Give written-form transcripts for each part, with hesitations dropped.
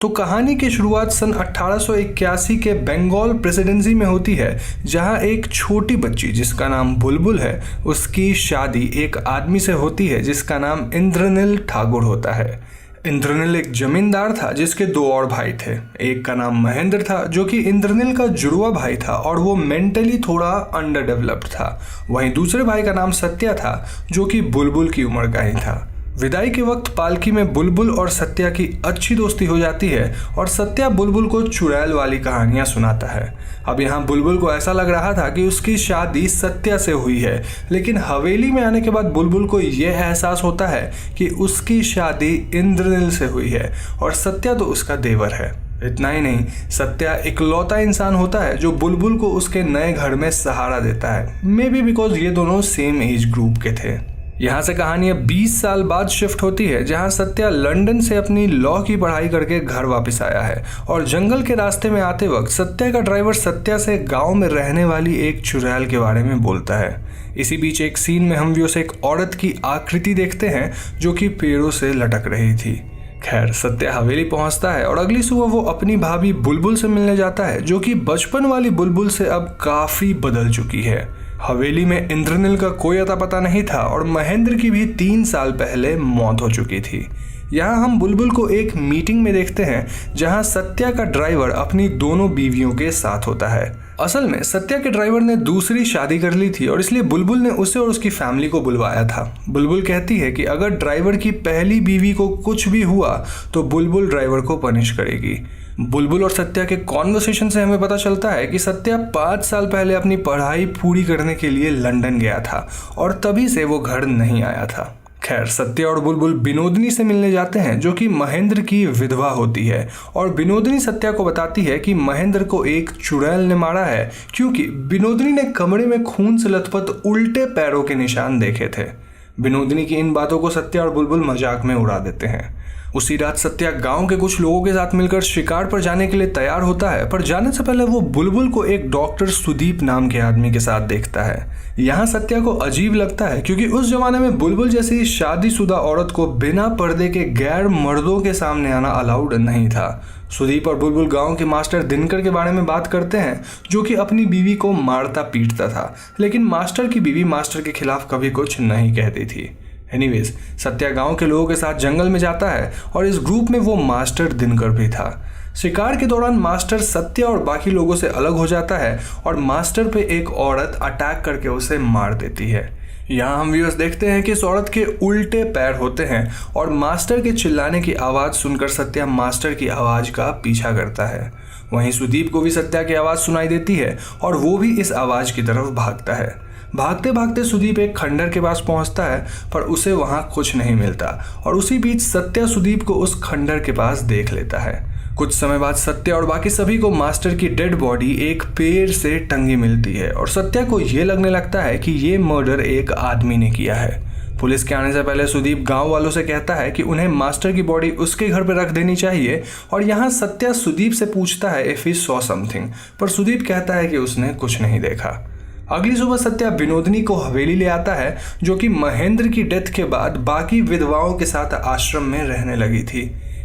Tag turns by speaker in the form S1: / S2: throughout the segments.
S1: तो कहानी की शुरुआत सन 1881 के बंगाल प्रेसिडेंसी में होती है, जहां एक छोटी बच्ची जिसका नाम बुलबुल है, उसकी शादी एक आदमी से होती है जिसका नाम इंद्रनील ठाकुर होता है। इंद्रनील एक जमींदार था जिसके दो और भाई थे। एक का नाम महेंद्र था जो कि इंद्रनील का जुड़वा भाई था और वो मेंटली थोड़ा अंडर डेवलप्ड था। वहीं दूसरे भाई का नाम सत्या था जो कि बुलबुल की उम्र का ही था। विदाई के वक्त पालकी में बुलबुल और सत्या की अच्छी दोस्ती हो जाती है और सत्या बुलबुल को चुड़ैल वाली कहानियां सुनाता है। अब यहाँ बुलबुल को ऐसा लग रहा था कि उसकी शादी सत्या से हुई है, लेकिन हवेली में आने के बाद बुलबुल को यह एहसास होता है कि उसकी शादी इंद्रनील से हुई है और सत्या तो उसका देवर है। इतना ही नहीं, सत्या इकलौता इंसान होता है जो बुलबुल को उसके नए घर में सहारा देता है, मे बी बिकॉज ये दोनों सेम एज ग्रुप के थे। यहाँ से कहानी 20 साल बाद शिफ्ट होती है, जहाँ सत्या लंदन से अपनी लॉ की पढ़ाई करके घर वापस आया है और जंगल के रास्ते में आते वक्त सत्या का ड्राइवर सत्या से गांव में रहने वाली एक चुड़ैल के बारे में बोलता है। इसी बीच एक सीन में हम उसे एक औरत की आकृति देखते हैं जो कि पेड़ों से लटक रही थी। खैर, सत्या हवेली पहुंचता है और अगली सुबह वो अपनी भाभी बुलबुल से मिलने जाता है जो कि बचपन वाली बुलबुल से अब काफी बदल चुकी है। हवेली में इंद्रनील का कोई अता पता नहीं था और महेंद्र की भी 3 साल पहले मौत हो चुकी थी। यहाँ हम बुलबुल को एक मीटिंग में देखते हैं जहाँ सत्या का ड्राइवर अपनी दोनों बीवियों के साथ होता है। असल में सत्या के ड्राइवर ने दूसरी शादी कर ली थी और इसलिए बुलबुल ने उसे और उसकी फैमिली को बुलवाया था। बुलबुल कहती है कि अगर ड्राइवर की पहली बीवी को कुछ भी हुआ तो बुलबुल ड्राइवर को पनिश करेगी। बुलबुल और सत्या के कॉन्वर्सेशन से हमें पता चलता है कि सत्या 5 साल पहले अपनी पढ़ाई पूरी करने के लिए लंदन गया था और तभी से वो घर नहीं आया था। खैर, सत्या और बुलबुल विनोदिनी से मिलने जाते हैं जो कि महेंद्र की विधवा होती है और विनोदिनी सत्या को बताती है कि महेंद्र को एक चुड़ैल ने मारा है क्योंकि विनोदिनी ने कमरे में खून से लथपथ उल्टे पैरों के निशान देखे थे। विनोदिनी की इन बातों को सत्या और बुलबुल मजाक में उड़ा देते हैं। उसी रात सत्या गांव के कुछ लोगों के साथ मिलकर शिकार पर जाने के लिए तैयार होता है, पर जाने से पहले वो बुलबुल को एक डॉक्टर सुदीप नाम के आदमी के साथ देखता है। यहाँ सत्या को अजीब लगता है क्योंकि उस जमाने में बुलबुल जैसी शादीशुदा औरत को बिना पर्दे के गैर मर्दों के सामने आना अलाउड नहीं था। सुदीप और बुलबुल गांव के मास्टर दिनकर के बारे में बात करते हैं जो कि अपनी बीवी को मारता पीटता था, लेकिन मास्टर की बीवी मास्टर के खिलाफ कभी कुछ नहीं कहती थी। एनीवेज, सत्या गांव के लोगों के साथ जंगल में जाता है और इस ग्रुप में वो मास्टर दिनकर भी था। शिकार के दौरान मास्टर सत्या और बाकी लोगों से अलग हो जाता है और मास्टर पे एक औरत अटैक करके उसे मार देती है। यहाँ हम व्यूअर्स देखते हैं कि इस औरत के उल्टे पैर होते हैं और मास्टर के चिल्लाने की आवाज़ सुनकर सत्या मास्टर की आवाज़ का पीछा करता है। वहीं सुदीप को भी सत्या की आवाज़ सुनाई देती है और वो भी इस आवाज़ की तरफ भागता है। भागते भागते सुदीप एक खंडर के पास पहुंचता है, पर उसे वहां कुछ नहीं मिलता और उसी बीच सत्या सुदीप को उस खंडर के पास देख लेता है। कुछ समय बाद सत्या और बाकी सभी को मास्टर की डेड बॉडी एक पेड़ से टंगी मिलती है और सत्या को ये लगने लगता है कि ये मर्डर एक आदमी ने किया है। पुलिस के आने से पहले सुदीप गांव वालों से कहता है कि उन्हें मास्टर की बॉडी उसके घर पर रख देनी चाहिए और यहाँ सत्या सुदीप से पूछता है इफ ही सॉ समथिंग, पर सुदीप कहता है कि उसने कुछ नहीं देखा। अगली सुबह सत्या विनोदिनी को हवेली ले आता है जो कि महेंद्र की डेथ के बाद बाकी विधवाओं के साथ आश्रम में रहने लगी थी।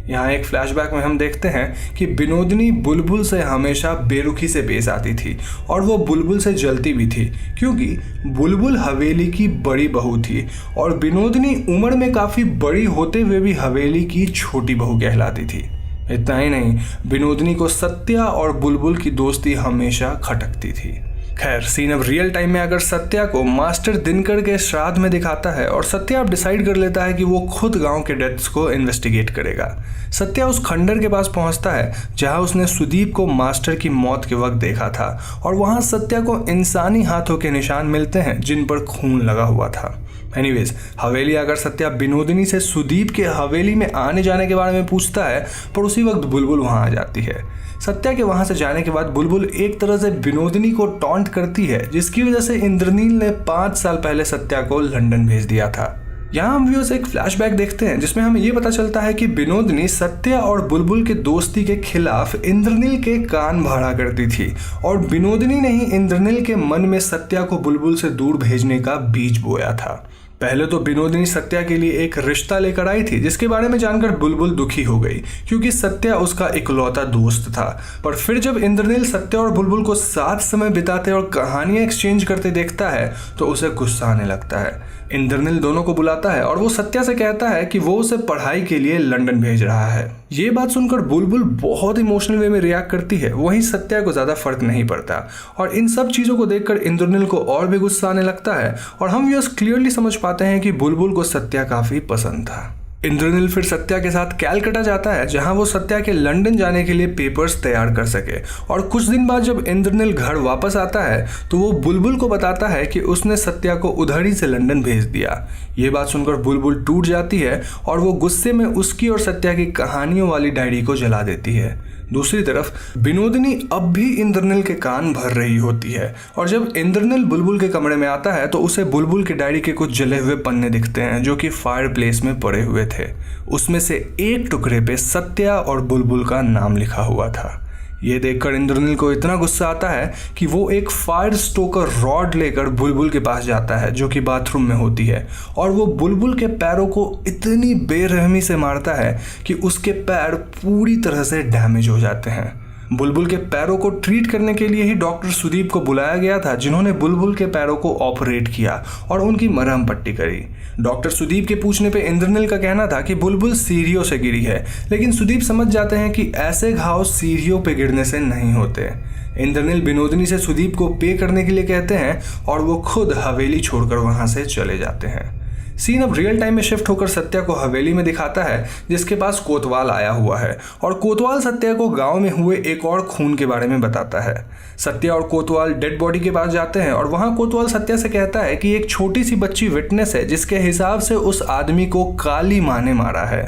S1: यहाँ एक फ्लैशबैक में हम देखते हैं कि विनोदिनी बुलबुल से हमेशा बेरुखी से पेश आती थी और वो बुलबुल से जलती भी थी क्योंकि बुलबुल हवेली की बड़ी बहू थी और विनोदिनी उम्र में काफ़ी बड़ी होते हुए भी हवेली की छोटी बहू कहलाती थी। इतना ही नहीं, विनोदिनी को सत्या और बुलबुल की दोस्ती हमेशा खटकती थी। खैर, सीन अब रियल टाइम में अगर सत्या को मास्टर दिनकर के श्राद्ध में दिखाता है और सत्या अब डिसाइड कर लेता है कि वो खुद गांव के डेथ्स को इन्वेस्टिगेट करेगा। सत्या उस खंडर के पास पहुंचता है जहां उसने सुदीप को मास्टर की मौत के वक्त देखा था और वहां सत्या को इंसानी हाथों के निशान मिलते हैं जिन पर खून लगा हुआ था। एनीवेज, हवेली आकर सत्या विनोदिनी से सुदीप के हवेली में आने जाने के बारे में पूछता है, पर उसी वक्त बुलबुल वहां आ जाती है। सत्या के वहां से जाने के बाद बुलबुल एक तरह से विनोदिनी को टॉन्ट करती है जिसकी वजह से इंद्रनील ने 5 साल पहले सत्या को लंदन भेज दिया था। यहाँ हम व्यूअर्स एक फ्लैशबैक देखते हैं जिसमें हमें ये पता चलता है कि विनोदिनी सत्या और बुलबुल के दोस्ती के खिलाफ इंद्रनील के कान भाड़ा करती थी और विनोदिनी ने ही इंद्रनील के मन में सत्या को बुलबुल से दूर भेजने का बीज बोया था। पहले तो विनोदिनी सत्या के लिए एक रिश्ता लेकर आई थी, जिसके बारे में जानकर बुलबुल दुखी हो गई क्योंकि सत्या उसका इकलौता दोस्त था। पर फिर जब इंद्रनील सत्या और बुलबुल को साथ समय बिताते और कहानियां एक्सचेंज करते देखता है तो उसे गुस्सा आने लगता है। इंद्रनील दोनों को बुलाता है और वो सत्या से कहता है कि वो उसे पढ़ाई के लिए लंदन भेज रहा है। ये बात सुनकर बुलबुल बहुत इमोशनल वे में रिएक्ट करती है, वहीं सत्या को ज्यादा फर्क नहीं पड़ता। और इन सब चीजों को देखकर इंद्रनील को और भी गुस्सा आने लगता है और हम व्यूअर्स क्लियरली समझ पाते हैं कि बुलबुल को सत्या काफी पसंद था। इंद्रनील फिर सत्या के साथ कैलकटा जाता है, जहां वो सत्या के लंदन जाने के लिए पेपर्स तैयार कर सके। और कुछ दिन बाद जब इंद्रनील घर वापस आता है तो वो बुलबुल को बताता है कि उसने सत्या को उधर ही से लंदन भेज दिया। ये बात सुनकर बुलबुल टूट जाती है और वो गुस्से में उसकी और सत्या की कहानियों वाली डायरी को जला देती है। दूसरी तरफ विनोदिनी अब भी इंद्रनील के कान भर रही होती है और जब इंद्रनील बुलबुल के कमरे में आता है तो उसे बुलबुल की डायरी के कुछ जले हुए पन्ने दिखते हैं जो कि फायर प्लेस में पड़े हुए थे। उसमें से एक टुकड़े पे सत्या और बुलबुल का नाम लिखा हुआ था। ये देखकर इंद्रनील को इतना गुस्सा आता है कि वो एक फायर स्टोकर रॉड लेकर बुलबुल के पास जाता है जो कि बाथरूम में होती है और वो बुलबुल के पैरों को इतनी बेरहमी से मारता है कि उसके पैर पूरी तरह से डैमेज हो जाते हैं। बुलबुल के पैरों को ट्रीट करने के लिए ही डॉक्टर सुदीप को बुलाया गया था, जिन्होंने बुलबुल के पैरों को ऑपरेट किया और उनकी मरहम पट्टी करी। डॉक्टर सुदीप के पूछने पे इंद्रनील का कहना था कि बुलबुल सीढ़ियों से गिरी है, लेकिन सुदीप समझ जाते हैं कि ऐसे घाव सीढ़ियों पे गिरने से नहीं होते। इंद्रनील विनोदिनी से सुदीप को पे करने के लिए कहते हैं और वो खुद हवेली छोड़कर वहां से चले जाते हैं। सीन अब रियल टाइम में शिफ्ट होकर सत्या को हवेली में दिखाता है, जिसके पास कोतवाल आया हुआ है और कोतवाल सत्या को गांव में हुए एक और खून के बारे में बताता है। सत्या और कोतवाल डेड बॉडी के पास जाते हैं और वहां कोतवाल सत्या से कहता है कि एक छोटी सी बच्ची विटनेस है जिसके हिसाब से उस आदमी को काली माँ ने मारा है।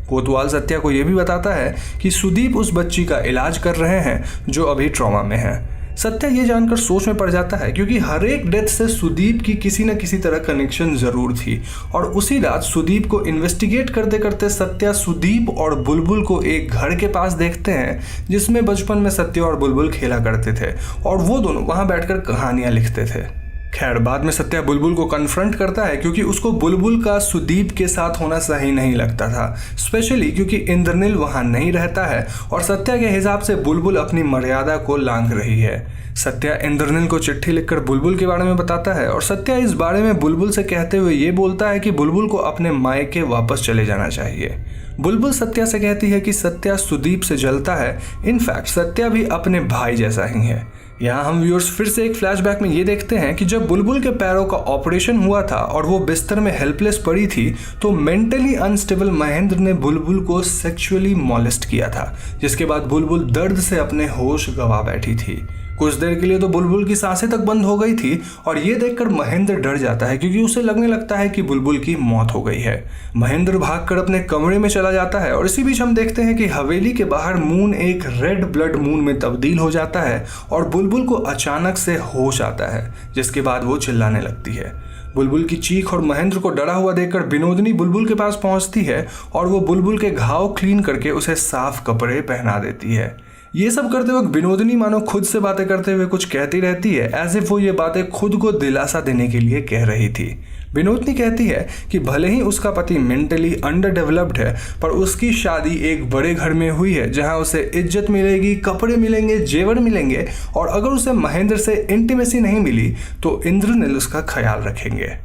S1: कोतवाल सत्या को यह भी बताता है कि सुदीप उस बच्ची का इलाज कर रहे हैं जो अभी ट्रॉमा में है। सत्या ये जानकर सोच में पड़ जाता है क्योंकि हर एक डेथ से सुदीप की किसी न किसी तरह कनेक्शन जरूर थी और उसी रात सुदीप को इन्वेस्टिगेट करते करते सत्या सुदीप और बुलबुल को एक घर के पास देखते हैं जिसमें बचपन में सत्या और बुलबुल खेला करते थे और वो दोनों वहां बैठकर कहानियां लिखते थे। खैर बाद में सत्या बुलबुल को कन्फ्रंट करता है क्योंकि उसको बुलबुल का सुदीप के साथ होना सही नहीं लगता था, स्पेशली क्योंकि इंद्रनील वहां नहीं रहता है और सत्या के हिसाब से बुलबुल अपनी मर्यादा को लांघ रही है। सत्या इंद्रनील को चिट्ठी लिखकर बुलबुल के बारे में बताता है और सत्या इस बारे में बुलबुल से कहते हुए ये बोलता है कि बुलबुल को अपने मायके वापस चले जाना चाहिए। बुलबुल सत्या से कहती है कि सत्या सुदीप से जलता है, इनफैक्ट सत्या भी अपने भाई जैसा ही है। यहाँ हम व्यूअर्स फिर से एक फ्लैशबैक में ये देखते हैं कि जब बुलबुल के पैरों का ऑपरेशन हुआ था और वो बिस्तर में हेल्पलेस पड़ी थी तो मेंटली अनस्टेबल महेंद्र ने बुलबुल को सेक्सुअली मॉलेस्ट किया था, जिसके बाद बुलबुल दर्द से अपने होश गंवा बैठी थी। कुछ देर के लिए तो बुलबुल की सांसें तक बंद हो गई थी और ये देखकर महेंद्र डर जाता है क्योंकि उसे लगने लगता है कि बुलबुल की मौत हो गई है। महेंद्र भागकर अपने कमरे में चला जाता है और इसी बीच हम देखते हैं कि हवेली के बाहर मून एक रेड ब्लड मून में तब्दील हो जाता है और बुलबुल को अचानक से होश आता है, जिसके बाद वो चिल्लाने लगती है। बुलबुल की चीख और महेंद्र को डरा हुआ देखकर विनोदिनी बुलबुल के पास पहुंचती है और वो बुलबुल के घाव क्लीन करके उसे साफ कपड़े पहना देती है। ये सब करते वक्त विनोदिनी मानो खुद से बातें करते हुए कुछ कहती रहती है, एज इफ वो ये बातें खुद को दिलासा देने के लिए कह रही थी। विनोदिनी कहती है कि भले ही उसका पति मेंटली अंडर डेवलप्ड है पर उसकी शादी एक बड़े घर में हुई है जहां उसे इज्जत मिलेगी, कपड़े मिलेंगे, जेवर मिलेंगे और अगर उसे महेंद्र से इंटीमेसी नहीं मिली तो इंद्रनील उसका ख्याल रखेंगे।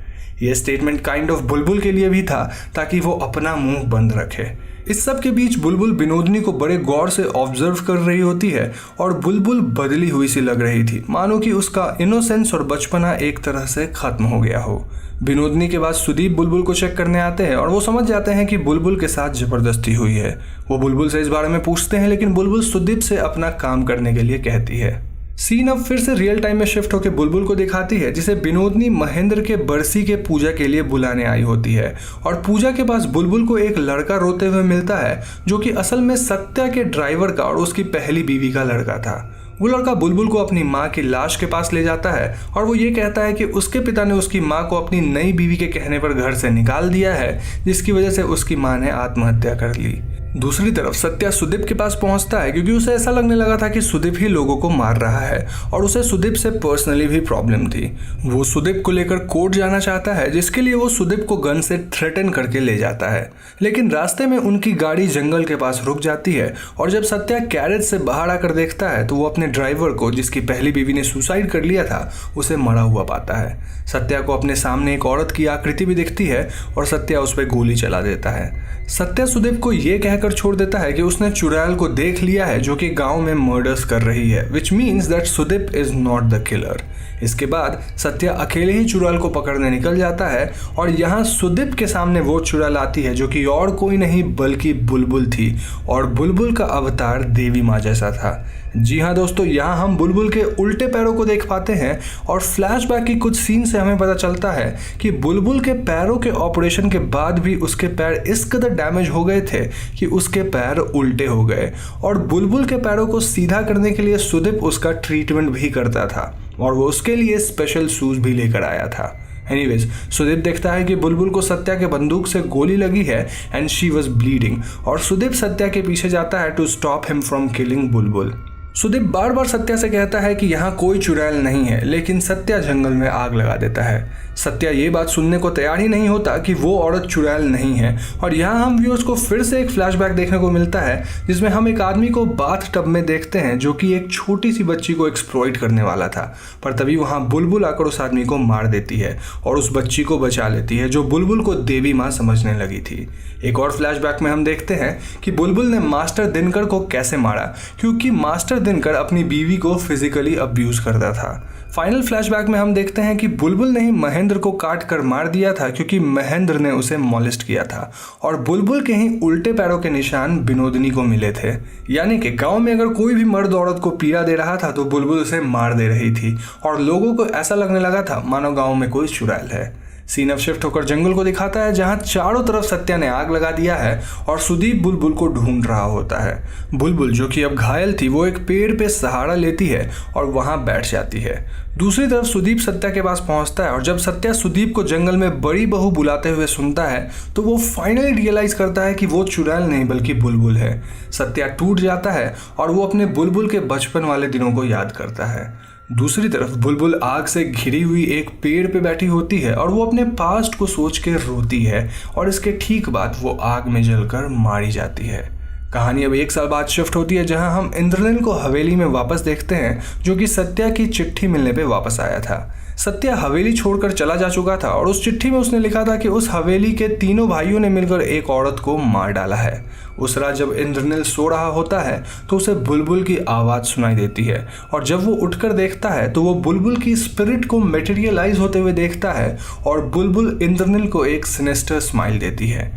S1: ये स्टेटमेंट काइंड ऑफ बुलबुल के लिए भी था ताकि वो अपना मुंह बंद रखे। इस सब के बीच बुलबुल विनोदिनी को बड़े गौर से ऑब्जर्व कर रही होती है और बुलबुल बदली हुई सी लग रही थी, मानो कि उसका इनोसेंस और बचपना एक तरह से खत्म हो गया हो। विनोदिनी के बाद सुदीप बुलबुल को चेक करने आते हैं और वो समझ जाते हैं कि बुलबुल के साथ जबरदस्ती हुई है। वो बुलबुल से इस बारे में पूछते हैं लेकिन बुलबुल सुदीप से अपना काम करने के लिए कहती है। सीन अब फिर से रियल टाइम में शिफ्ट होकर बुलबुल को दिखाती है जिसे विनोदिनी महेंद्र के बरसी के पूजा के लिए बुलाने आई होती है और पूजा के पास बुलबुल को एक लड़का रोते हुए मिलता है जो कि असल में सत्या के ड्राइवर का और उसकी पहली बीवी का लड़का था। वो लड़का बुलबुल को अपनी माँ की लाश के पास ले जाता है और वो ये कहता है कि उसके पिता ने उसकी माँ को अपनी नई बीवी के कहने पर घर से निकाल दिया है, जिसकी वजह से उसकी माँ ने आत्महत्या कर ली। दूसरी तरफ सत्या सुदीप के पास पहुंचता है क्योंकि उसे ऐसा लगने लगा था कि सुदीप ही लोगों को मार रहा है और उसे सुदीप से पर्सनली भी प्रॉब्लम थी। वो सुदीप को लेकर कोर्ट जाना चाहता है, जिसके लिए वो सुदीप को गन से थ्रेटन करके ले जाता है। लेकिन रास्ते में उनकी गाड़ी जंगल के पास रुक जाती है और जब सत्या कैरेज से बाहर आकर देखता है तो वो अपने ड्राइवर को, जिसकी पहली बीवी ने सुसाइड कर लिया था, उसे मरा हुआ पाता है। सत्या को अपने सामने एक औरत की आकृति भी दिखती है और सत्या उस पर गोली चला देता है। सत्या सुदीप को यह कहकर छोड़ देता है कि उसने चुड़ैल को देख लिया है जो कि गांव में मर्डर्स कर रही है, which means that Sudeep is not the killer. इसके बाद सत्या अकेले ही चुड़ैल को पकड़ने निकल जाता है और यहाँ सुदीप के सामने वो चुड़ैल आती है जो कि और कोई नहीं बल्कि बुलबुल थी और बुलबुल का अवतार देवी माँ जैसा था। जी हाँ दोस्तों, यहाँ हम बुलबुल के उल्टे पैरों को देख पाते हैं और फ्लैशबैक की कुछ सीन से हमें पता चलता है कि बुलबुल के पैरों के ऑपरेशन के बाद भी उसके पैर इस कदर डैमेज हो गए थे कि उसके पैर उल्टे हो गए और बुलबुल के पैरों को सीधा करने के लिए सुदीप उसका ट्रीटमेंट भी करता था और वो उसके लिए स्पेशल शूज भी लेकर आया था। एनीवेज, सुदीप देखता है कि बुलबुल को सत्या के बंदूक से गोली लगी है एंड शी वॉज ब्लीडिंग और सुदीप सत्या के पीछे जाता है to stop him from killing Bulbul. Sudeep बार बार सत्या से कहता है कि यहाँ कोई चुड़ैल नहीं है, लेकिन सत्या जंगल में आग लगा देता है। सत्या ये बात सुनने को तैयार ही नहीं होता कि वो औरत चुड़ैल नहीं है और यहाँ हम व्यूअर्स को फिर से एक फ्लैशबैक देखने को मिलता है जिसमें हम एक आदमी को बाथ टब में देखते हैं जो कि एक छोटी सी बच्ची को एक्सप्लॉइट करने वाला था, पर तभी वहाँ बुलबुल आकर उस आदमी को मार देती है और उस बच्ची को बचा लेती है जो बुलबुल को देवी माँ समझने लगी थी। एक और फ्लैशबैक में हम देखते हैं कि बुलबुल ने मास्टर दिनकर को कैसे मारा, क्योंकि मास्टर दिनकर अपनी बीवी को फिजिकली अब्यूज करता था। फाइनल फ्लैशबैक में हम देखते हैं कि बुलबुल ने ही महेंद्र को काट कर मार दिया था क्योंकि महेंद्र ने उसे मॉलेस्ट किया था और बुलबुल के ही उल्टे पैरों के निशान विनोदिनी को मिले थे। यानी कि गांव में अगर कोई भी मर्द औरत को पीड़ा दे रहा था तो बुलबुल उसे मार दे रही थी और लोगों को ऐसा लगने लगा था मानो गाँव में कोई चुड़ैल है। सीन अब शिफ्ट होकर जंगल को दिखाता है जहां चारों तरफ सत्या ने आग लगा दिया है और सुदीप बुलबुल को ढूंढ रहा होता है। बुलबुल जो कि अब घायल थी वो एक पेड़ पे सहारा लेती है और वहां बैठ जाती है। दूसरी तरफ सुदीप सत्या के पास पहुंचता है और जब सत्या सुदीप को जंगल में बड़ी बहू बुलाते हुए सुनता है तो वो फाइनली रियलाइज करता है कि वो चुड़ैल नहीं बल्कि बुलबुल है। सत्या टूट जाता है और वो अपने बुलबुल के बचपन वाले दिनों को याद करता है। दूसरी तरफ बुलबुल आग से घिरी हुई एक पेड़ पे बैठी होती है और वो अपने पास्ट को सोच के रोती है और इसके ठीक बाद वो आग में जलकर मारी जाती है। कहानी अब 1 साल बाद शिफ्ट होती है जहां हम इंद्रनील को हवेली में वापस देखते हैं जो कि सत्या की चिट्ठी मिलने पे वापस आया था। सत्या हवेली छोड़कर चला जा चुका था और उस चिट्ठी में उसने लिखा था कि उस हवेली के तीनों भाइयों ने मिलकर एक औरत को मार डाला है। उस रात जब इंद्रनील सो रहा होता है तो उसे बुलबुल की आवाज़ सुनाई देती है और जब वो उठकर देखता है तो वो बुलबुल की स्पिरिट को मटेरियलाइज होते हुए देखता है और बुलबुल इंद्रनील को एक सिनेस्टर स्माइल देती है।